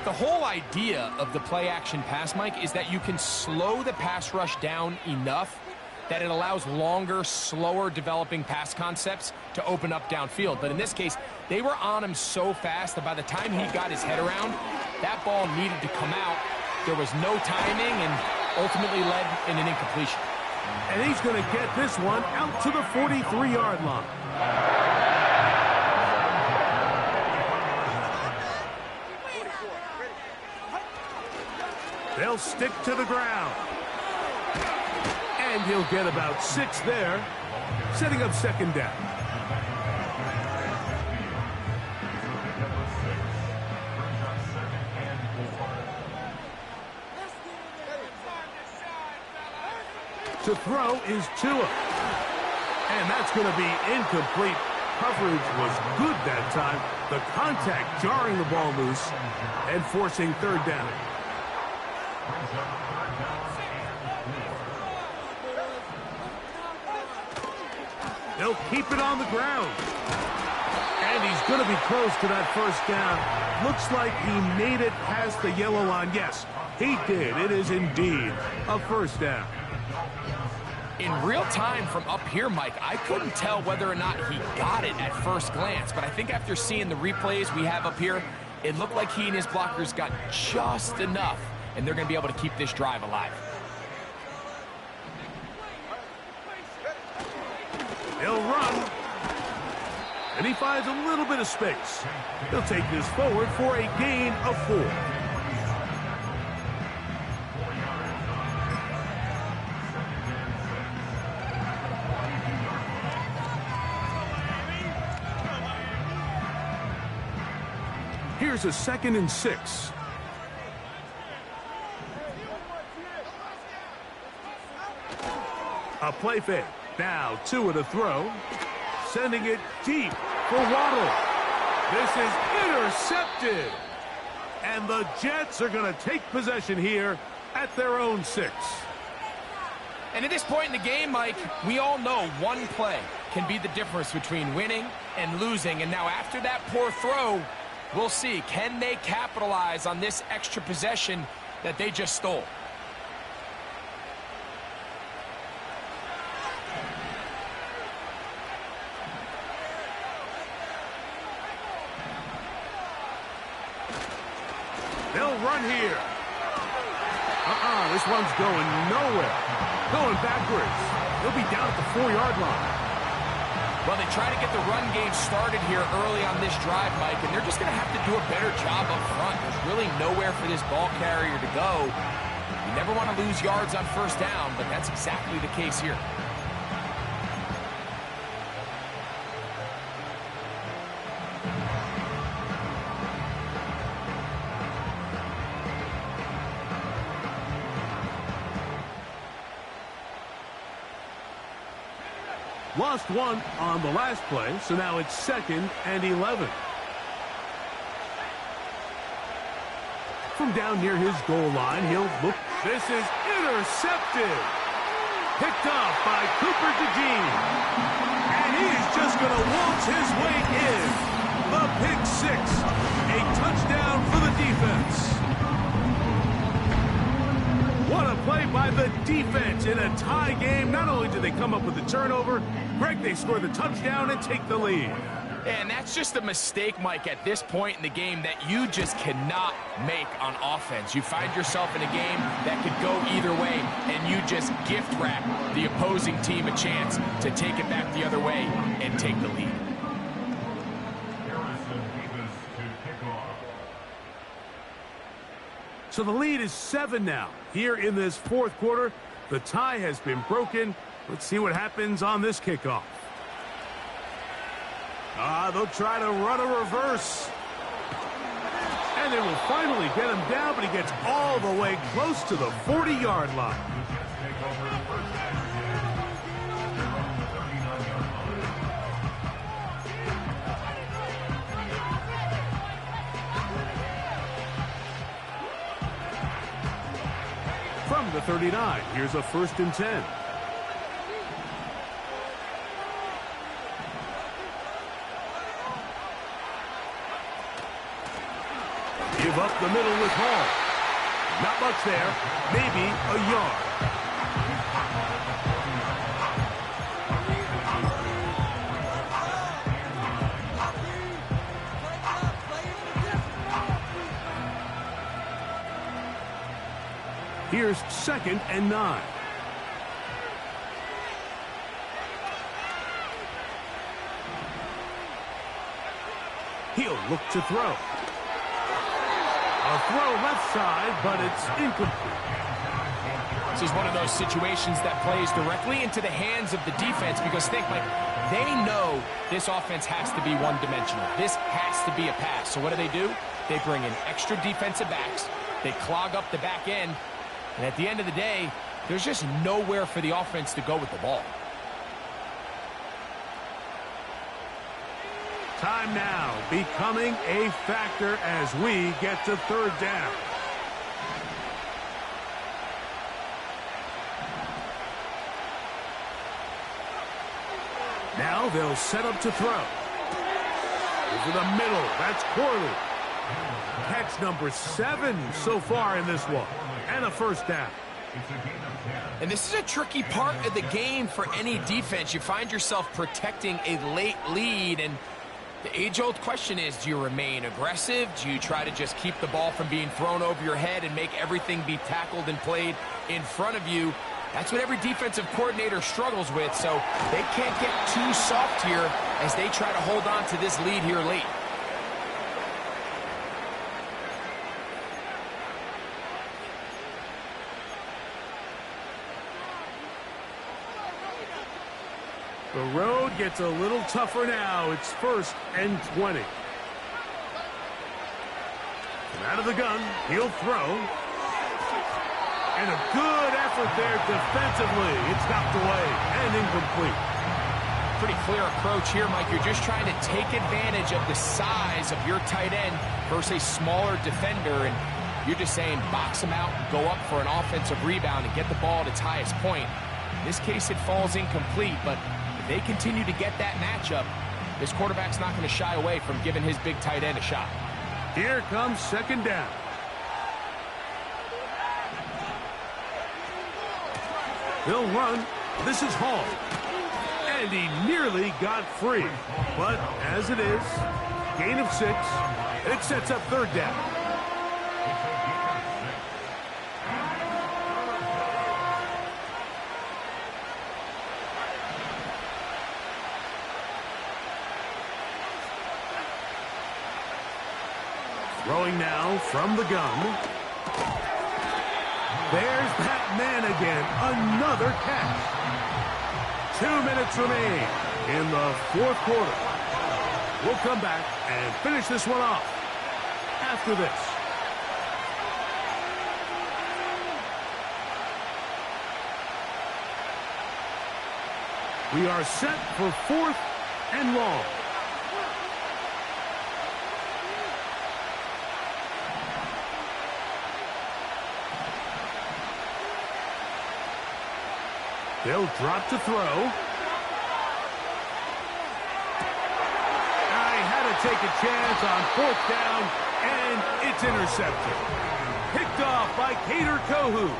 The whole idea of the play-action pass, Mike, is that you can slow the pass rush down enough that it allows longer, slower developing pass concepts to open up downfield. But in this case, they were on him so fast that by the time he got his head around, that ball needed to come out. There was no timing and ultimately led in an incompletion. And he's going to get this one out to the 43-yard line. They'll stick to the ground. And he'll get about 6 there, setting up 2nd down. To throw is Tua. And that's going to be incomplete. Coverage was good that time. The contact jarring the ball loose and forcing 3rd down. They'll keep it on the ground. And he's going to be close to that 1st down. Looks like he made it past the yellow line. Yes, he did. It is indeed a 1st down. In real time from up here, Mike, I couldn't tell whether or not he got it at first glance. But I think after seeing the replays we have up here, it looked like he and his blockers got just enough. And they're going to be able to keep this drive alive. He'll run. And he finds a little bit of space. He'll take this forward for a gain of 4. Here's a 2nd and 6. A play fake. Now Tua to throw. Sending it deep for Waddle. This is intercepted. And the Jets are going to take possession here at their own 6. And at this point in the game, Mike, we all know one play can be the difference between winning and losing. And now after that poor throw, we'll see. Can they capitalize on this extra possession that they just stole? They'll run here. This one's going nowhere. Going backwards. He'll be down at the 4-yard line. Well, they try to get the run game started here early on this drive, Mike, and they're just going to have to do a better job up front. There's really nowhere for this ball carrier to go. You never want to lose yards on 1st down, but that's exactly the case here. Lost one on the last play, so now it's 2nd and 11. From down near his goal line, he'll look. This is intercepted. Picked off by Cooper DeJean. And he is just going to waltz his way in. The pick six. A touchdown for the defense. What a play by the defense in a tie game. Not only do they come up with the turnover, Greg, they score the touchdown and take the lead. And that's just a mistake, Mike, at this point in the game that you just cannot make on offense. You find yourself in a game that could go either way, and you just gift wrap the opposing team a chance to take it back the other way and take the lead. So the lead is 7 now. Here in this fourth quarter, the tie has been broken. Let's see what happens on this kickoff. They'll try to run a reverse. And they will finally get him down, but he gets all the way close to the 40-yard line. From the 39, here's a 1st and 10. Give up the middle with Hall. Not much there. Maybe a yard. Here's 2nd and 9. He'll look to throw. A throw left side, but it's incomplete. This is one of those situations that plays directly into the hands of the defense because think, Mike, they know this offense has to be one-dimensional. This has to be a pass. So what do? They bring in extra defensive backs. They clog up the back end. And at the end of the day, there's just nowhere for the offense to go with the ball. Time now becoming a factor as we get to 3rd down. Now they'll set up to throw. Over the middle, that's Corley. Catch number 7 so far in this one. And a 1st down. And this is a tricky part of the game for any defense. You find yourself protecting a late lead, and the age-old question is, do you remain aggressive? Do you try to just keep the ball from being thrown over your head and make everything be tackled and played in front of you? That's what every defensive coordinator struggles with, so they can't get too soft here as they try to hold on to this lead here late. The road gets a little tougher now. It's 1st and 20. And out of the gun, he'll throw. And a good effort there defensively. It's knocked away and incomplete. Pretty clear approach here, Mike. You're just trying to take advantage of the size of your tight end versus a smaller defender. And you're just saying box him out, go up for an offensive rebound, and get the ball at its highest point. In this case, it falls incomplete, but if they continue to get that matchup, this quarterback's not going to shy away from giving his big tight end a shot. Here comes 2nd down. He'll run. This is Hall. And he nearly got free. But as it is, gain of 6. It sets up 3rd down. Throwing now from the gun. There's that man again. Another catch. 2 minutes remain in the 4th quarter. We'll come back and finish this one off after this. We are set for 4th and long. They'll drop to throw. Take a chance on 4th down, and it's intercepted. Picked off by Kader Kohu.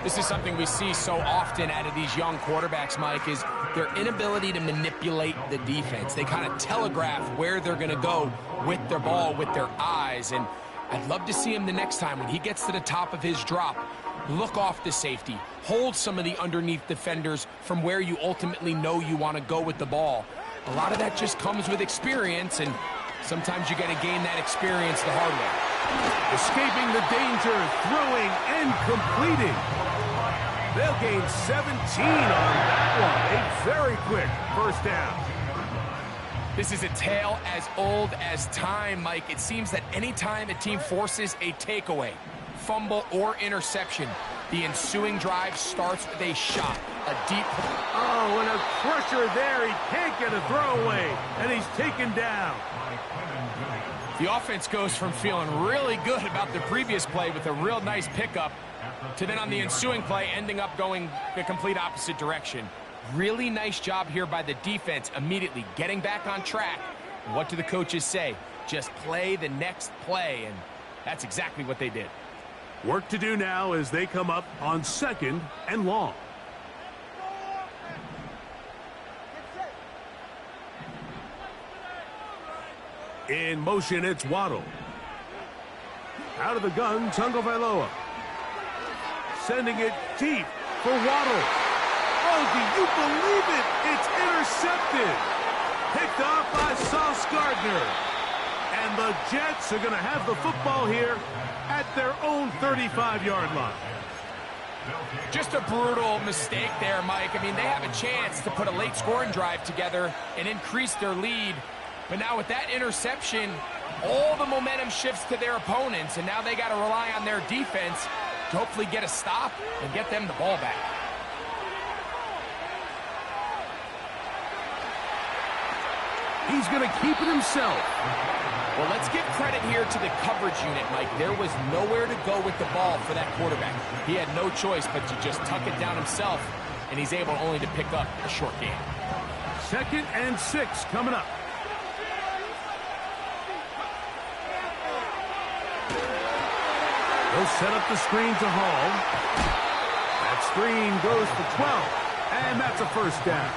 This is something we see so often out of these young quarterbacks, Mike, is their inability to manipulate the defense. They kind of telegraph where they're going to go with their ball, with their eyes, and I'd love to see him the next time when he gets to the top of his drop. Look off the safety. Hold some of the underneath defenders from where you ultimately know you want to go with the ball. A lot of that just comes with experience, and sometimes you got to gain that experience the hard way. Escaping the danger, throwing and completing. They'll gain 17 on that one. A very quick 1st down. This is a tale as old as time, Mike. It seems that anytime a team forces a takeaway, fumble, or interception, the ensuing drive starts with a shot, a deep... Oh, and a crusher there. He can't get a throwaway, and he's taken down. The offense goes from feeling really good about the previous play with a real nice pickup to then on the ensuing play ending up going the complete opposite direction. Really nice job here by the defense, immediately getting back on track. What do the coaches say? Just play the next play, and that's exactly what they did. Work to do now as they come up on 2nd and long. In motion, it's Waddle. Out of the gun, Tagovailoa. Sending it deep for Waddle. Oh, do you believe it? It's intercepted. Picked off by Sauce Gardner. And the Jets are going to have the football here at their own 35-yard line. Just a brutal mistake there, Mike. I mean, they have a chance to put a late scoring drive together and increase their lead. But now with that interception, all the momentum shifts to their opponents, and now they got to rely on their defense to hopefully get a stop and get them the ball back. He's going to keep it himself. Well, let's give credit here to the coverage unit, Mike. There was nowhere to go with the ball for that quarterback. He had no choice but to just tuck it down himself, and he's able only to pick up a short gain. 2nd and 6 coming up. They'll set up the screen to Hall. That screen goes for 12, and that's a 1st down.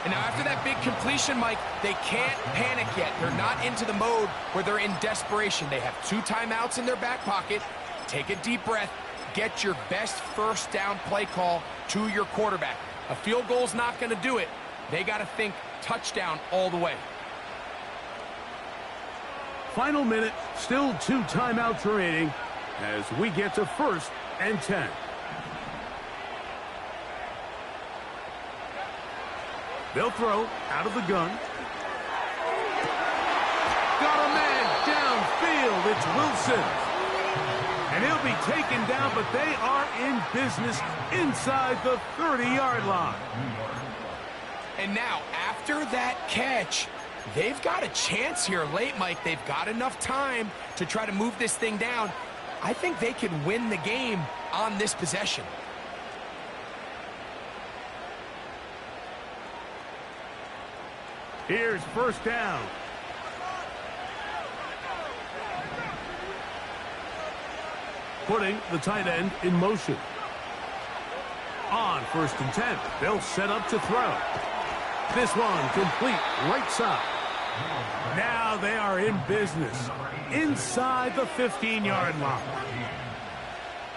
And now after that big completion, Mike, they can't panic yet. They're not into the mode where they're in desperation. They have 2 timeouts in their back pocket. Take a deep breath. Get your best 1st down play call to your quarterback. A field goal's not going to do it. They got to think touchdown all the way. Final minute, still 2 timeouts remaining as we get to 1st and 10. They'll throw out of the gun. Got a man downfield. It's Wilson. And he'll be taken down, but they are in business inside the 30-yard line. And now, after that catch, they've got a chance here late, Mike. They've got enough time to try to move this thing down. I think they can win the game on this possession. Here's 1st down. Putting the tight end in motion. On 1st and 10, they'll set up to throw. This one complete right side. Now they are in business inside the 15-yard line.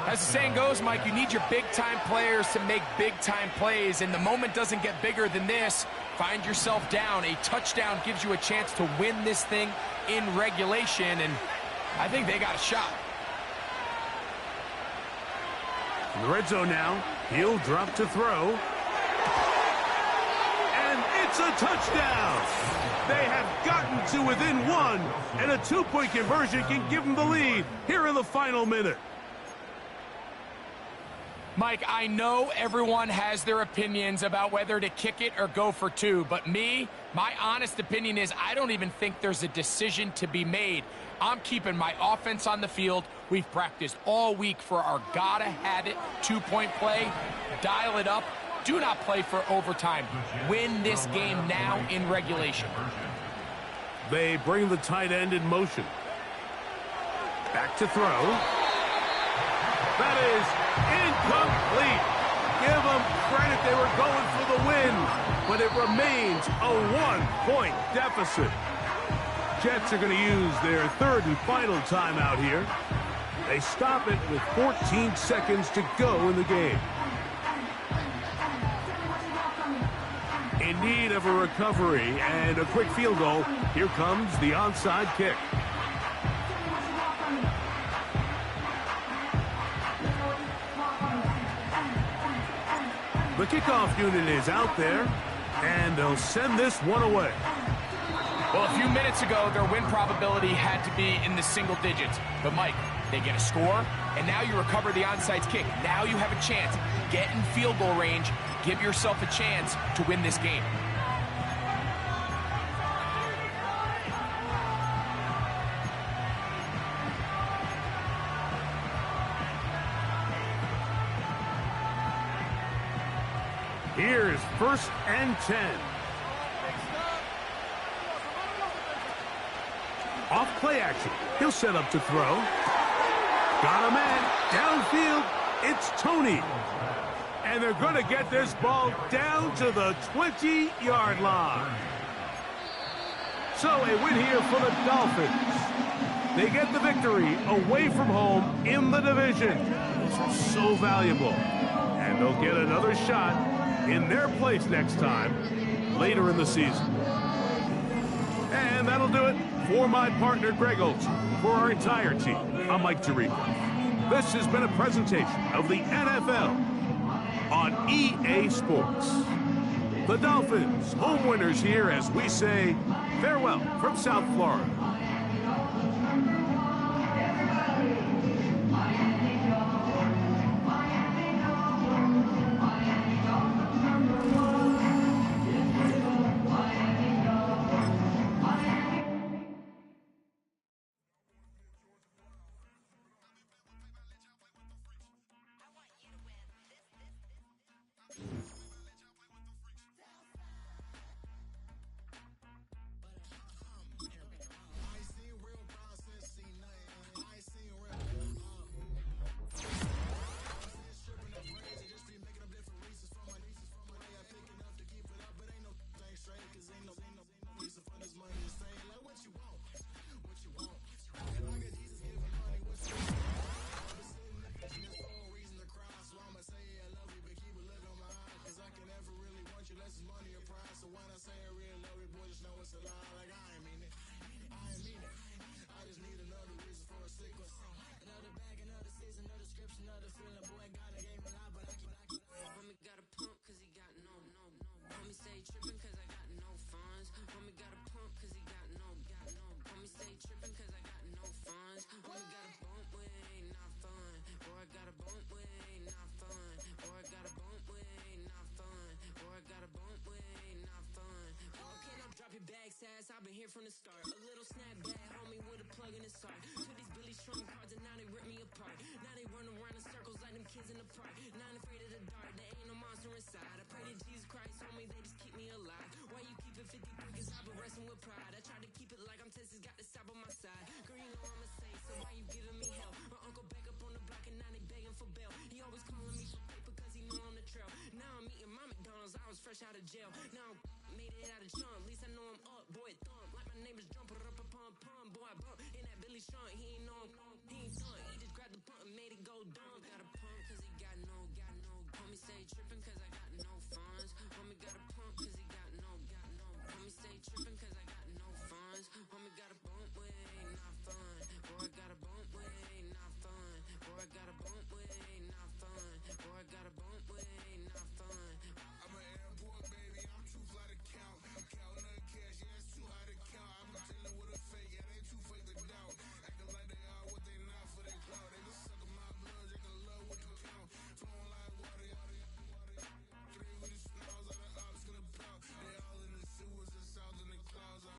As the saying goes, Mike, you need your big-time players to make big-time plays, and the moment doesn't get bigger than this. Find yourself down. A touchdown gives you a chance to win this thing in regulation, and I think they got a shot. In the red zone now, he'll drop to throw. And it's a touchdown! They have gotten to within 1, and a 2-point conversion can give them the lead here in the final minute. Mike, I know everyone has their opinions about whether to kick it or go for two, but my honest opinion is I don't even think there's a decision to be made. I'm keeping my offense on the field. We've practiced all week for our gotta-have-it two-point play. Dial it up. Do not play for overtime. Win this game now in regulation. They bring the tight end in motion. Back to throw. That is incomplete. Give them credit. They were going for the win, but it remains a 1-point deficit. Jets are going to use their third and final timeout here. They stop it with 14 seconds to go in the game. In need of a recovery and a quick field goal, here comes the onside kick. The kickoff unit is out there, and they'll send this one away. Well, a few minutes ago, their win probability had to be in the single digits. But, Mike, they get a score, and now you recover the onside kick. Now you have a chance. Get in field goal range. Give yourself a chance to win this game. Here's 1st and 10. Off play action. He'll set up to throw. Got a man. Downfield. It's Tony. And they're going to get this ball down to the 20-yard line. So a win here for the Dolphins. They get the victory away from home in the division. Those are so valuable. And they'll get another shot in their place next time, later in the season. And that'll do it for my partner, Greg Olson. For our entire team, I'm Mike Tirico. This has been a presentation of the NFL on EA Sports. The Dolphins, home winners here as we say farewell from South Florida. I've been here from the start. A little snapback, homie, with a plug in his heart. Took these Billy Strong cards and now they rip me apart. Now they run around in circles like them kids in the park. Not afraid of the dark, there ain't no monster inside. I pray to Jesus Christ, homie, they just keep me alive. Why you keep it 53? Cause I've been wrestling with pride. I try to keep it like I'm Texas, got the sap on my side. Girl, you know I'm a saint, so why you giving me hell? My uncle back up on the block and now they begging for bail. He always calling me for paper cause he know I'm the trail. Now I'm eating my McDonald's, I was fresh out of jail. Now I'm made it out of chunk, at least I know I'm up, boy, thump. Like my neighbors jump, up a pump, boy, I bump. In that Billy Strong, he ain't know I'm, he ain't done. He just grabbed the pump and made it go dumb. Got a pump cause he got no, homie say tripping cause I